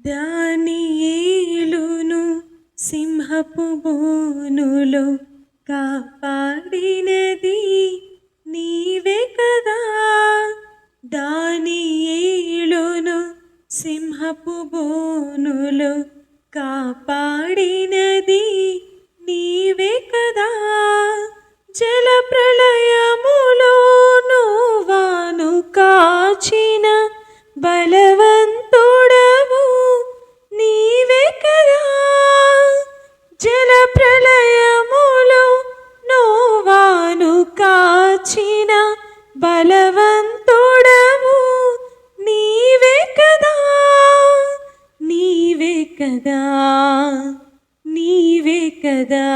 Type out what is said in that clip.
దానియేలును సింహపు బోనులో కాపాడినది నీవే కదా. దానియేలును సింహపు బోనులో కాపాడినది నీవే కదా. జల ప్రళయములో నోవాను కాచిన బలవంతుడవు నీవే కదా. జల ప్రళయములో నోవాను కాచిన బలవంతుడవు నీవే కదా. నీవే కదా, నీవే కదా.